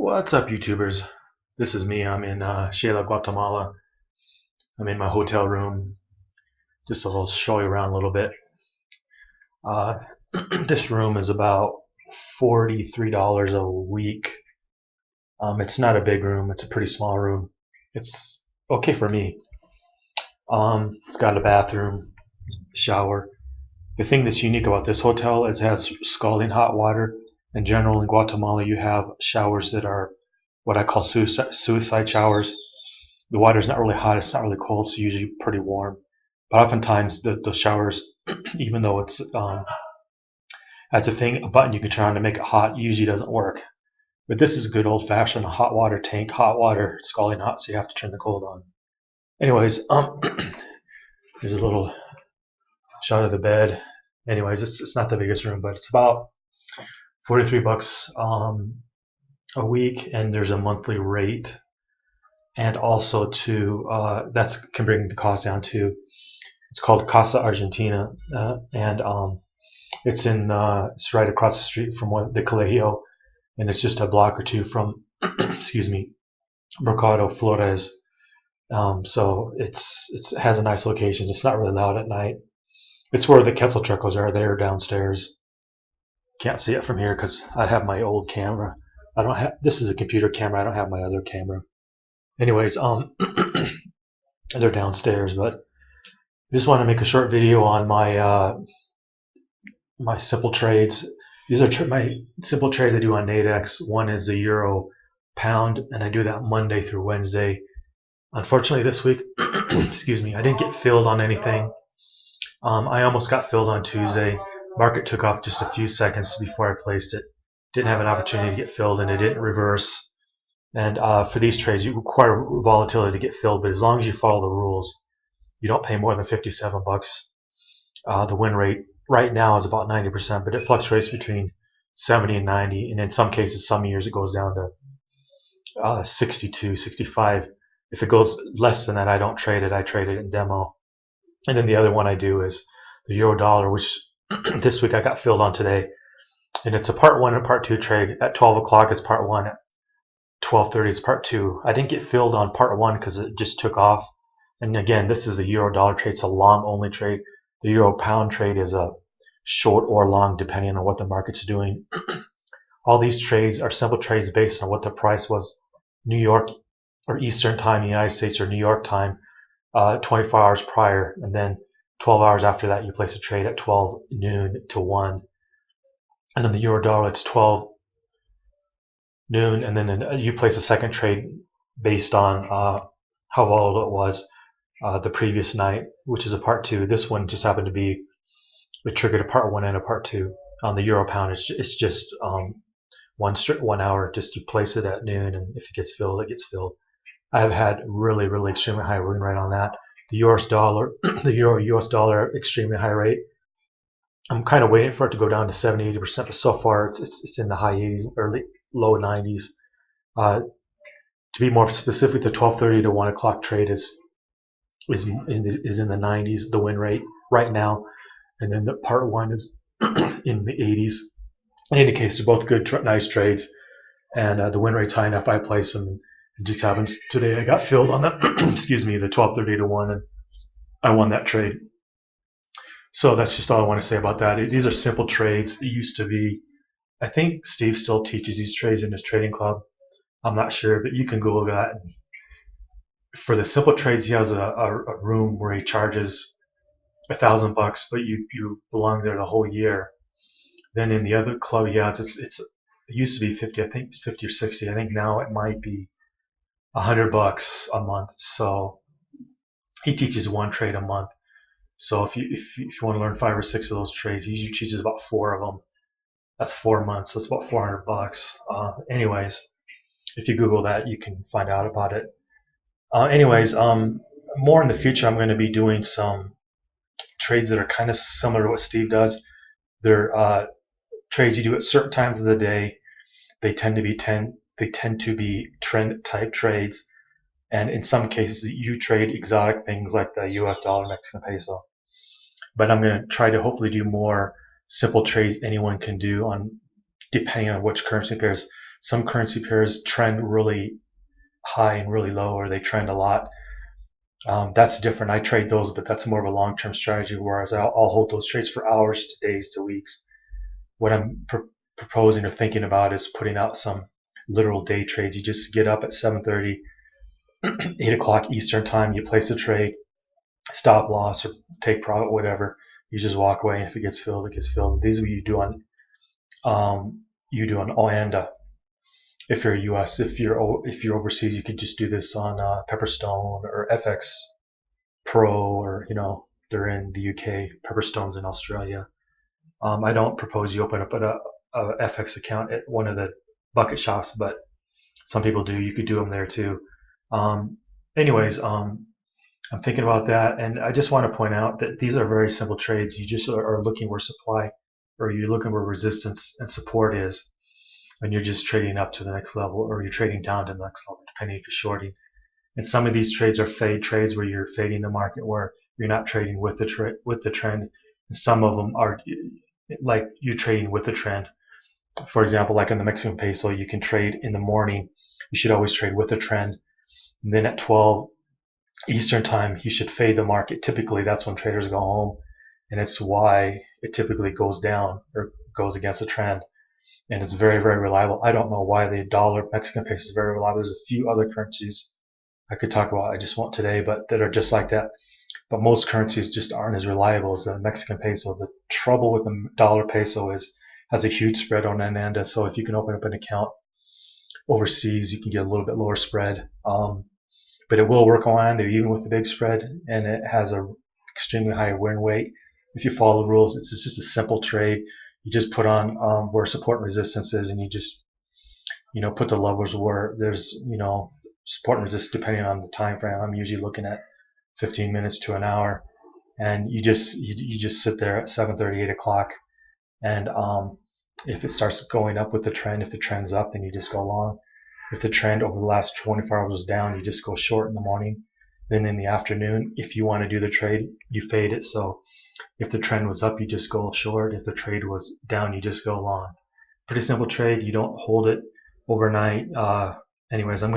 What's up, YouTubers? This is me. I'm in Shela, Guatemala. I'm in my hotel room. Just a little show you around a little bit. Uh, this room is about $43 a week. It's not a big room. It's a pretty small room. It's okay for me. It's got a bathroom, shower. The thing that's unique about this hotel is it has scalding hot water. In general, in Guatemala, you have showers that are what I call suicide showers. The water's not really hot, it's not really cold, it's usually pretty warm. But oftentimes the showers, even though it's has a button you can turn on to make it hot, usually doesn't work. But this is a good old-fashioned hot water tank, hot water, scalding hot, so you have to turn the cold on. Anyways, there's a little shot of the bed. Anyways, it's not the biggest room, but it's about 43 bucks a week, and there's a monthly rate. And also that can bring the cost down to, it's called Casa Argentina, and it's right across the street from the Colegio, and it's just a block or two from, excuse me, Mercado Flores. So it has a nice location. It's not really loud at night. It's where the kettle truckers are. They're downstairs. Can't see it from here because I have my old camera. This is a computer camera. I don't have my other camera. Anyways, they're downstairs, but I just want to make a short video on my my simple trades. These are my simple trades I do on Nadex. One is the euro pound, and I do that Monday through Wednesday. Unfortunately, this week, excuse me, I didn't get filled on anything. I almost got filled on Tuesday. Market took off just a few seconds before I placed it. Didn't have an opportunity to get filled, and it didn't reverse. And for these trades, you require volatility to get filled, but as long as you follow the rules, you don't pay more than 57 bucks. The win rate right now is about 90%, but it fluctuates between 70 and 90, and in some cases, some years it goes down to 62, 65. If it goes less than that, I don't trade it. I trade it in demo. And then the other one I do is the euro dollar, which this week I got filled on today, and it's a part 1 and part 2 trade. At 12 o'clock it's part 1. At 12:30 it's part 2. I didn't get filled on part 1 because it just took off. And again, this is a euro dollar trade. It's a long only trade. The euro pound trade is a short or long depending on what the market's doing. All these trades are simple trades based on what the price was New York or Eastern time in the United States, or New York time 24 hours prior, and then 12 hours after that you place a trade at 12 noon to 1. And then the euro dollar, it's 12 noon, and then you place a second trade based on how volatile it was the previous night, which is a part 2. This one just happened to be, it triggered a part 1 and a part 2. On the euro pound, it's just 1 hour. Just you place it at noon, and if it gets filled, it gets filled. I have had really extremely high win rate on that. The US dollar, the euro US dollar, extremely high rate. I'm kind of waiting for it to go down to 70-80%, but so far it's in the high 80s, early low 90s. To be more specific, the 12:30 to 1 o'clock trade is in the 90s, the win rate right now, and then the part 1 is in the 80s. In any case, they're both good, nice trades, and the win rate's high enough. I place them. It just happens today I got filled on the excuse me, the 12:30 to 1, and I won that trade. So that's just all I want to say about that. These are simple trades. It used to be, I think Steve still teaches these trades in his trading club. I'm not sure, but you can Google that. For the simple trades, he has a room where he charges $1,000, but you belong there the whole year. Then in the other club he has, it used to be 50. I think it's 50 or 60. I think now it might be $100 a month. So he teaches one trade a month. So if you want to learn 5 or 6 of those trades, he usually teaches about 4 of them. That's 4 months, so it's about $400. Anyways, if you Google that, you can find out about it. Anyways, more in the future, I'm going to be doing some trades that are kind of similar to what Steve does. They're trades you do at certain times of the day. They tend to be trend type trades, and in some cases you trade exotic things like the US dollar, Mexican peso. But I'm going to try to hopefully do more simple trades anyone can do, on depending on which currency pairs. Some currency pairs trend really high and really low, or they trend a lot. That's different. I trade those, but that's more of a long-term strategy, whereas I'll hold those trades for hours to days to weeks. What I'm proposing or thinking about is putting out some literal day trades. You just get up at 7:30, 8 o'clock Eastern time, you place a trade, stop loss or take profit, whatever. You just walk away, and if it gets filled, it gets filled. These are what you do on Oanda. If you're US, if you're overseas, you could just do this on Pepperstone or FX Pro, or they're in the UK. Pepperstone's in Australia. I don't propose you open up a FX account at one of the bucket shops, but some people do. You could do them there too. Anyways, I'm thinking about that, and I just want to point out that these are very simple trades. You just are looking where supply, or you're looking where resistance and support is, and you're just trading up to the next level, or you're trading down to the next level, depending if you're shorting. And some of these trades are fade trades, where you're fading the market, where you're not trading with the trend. And some of them are like you're trading with the trend. For example, like in the Mexican peso, you can trade in the morning. You should always trade with the trend. And then at 12 Eastern time, you should fade the market. Typically, that's when traders go home, and it's why it typically goes down or goes against the trend. And it's very, very reliable. I don't know why the dollar Mexican peso is very reliable. There's a few other currencies I could talk about, I just won't today, but that are just like that. But most currencies just aren't as reliable as the Mexican peso. The trouble with the dollar peso has a huge spread on Oanda. So if you can open up an account overseas, you can get a little bit lower spread. But it will work on Oanda even with the big spread, and it has a extremely high win rate. If you follow the rules, it's just a simple trade. You just put on where support and resistance is, and you just put the levels where there's support and resistance depending on the time frame. I'm usually looking at 15 minutes to an hour, and you just sit there at 7:30, 8 o'clock, and if it starts going up with the trend, if the trend's up, then you just go long. If the trend over the last 24 hours is down, you just go short in the morning. Then in the afternoon, if you want to do the trade, you fade it. So if the trend was up, you just go short. If the trade was down, you just go long. Pretty simple trade. You don't hold it overnight. Anyways, I'm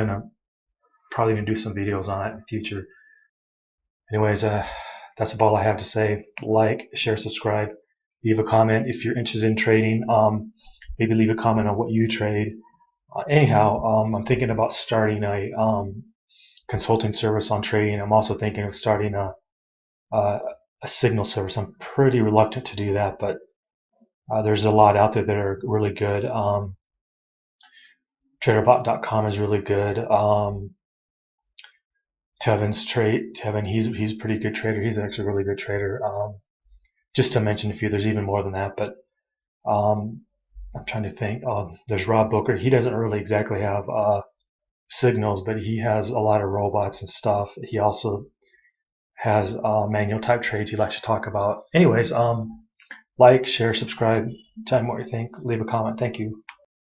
probably gonna do some videos on it in the future. Anyways, that's about all I have to say. Like, share, subscribe, leave a comment if you're interested in trading. Maybe leave a comment on what you trade. Anyhow, I'm thinking about starting a consulting service on trading. I'm also thinking of starting a signal service. I'm pretty reluctant to do that, but there's a lot out there that are really good. Traderbot.com is really good. Tevin, he's a pretty good trader. He's actually a really good trader. Just to mention a few, there's even more than that, but I'm trying to think. There's Rob Booker. He doesn't really exactly have signals, but he has a lot of robots and stuff. He also has manual type trades he likes to talk about. Anyways, like, share, subscribe, tell me what you think, leave a comment. Thank you.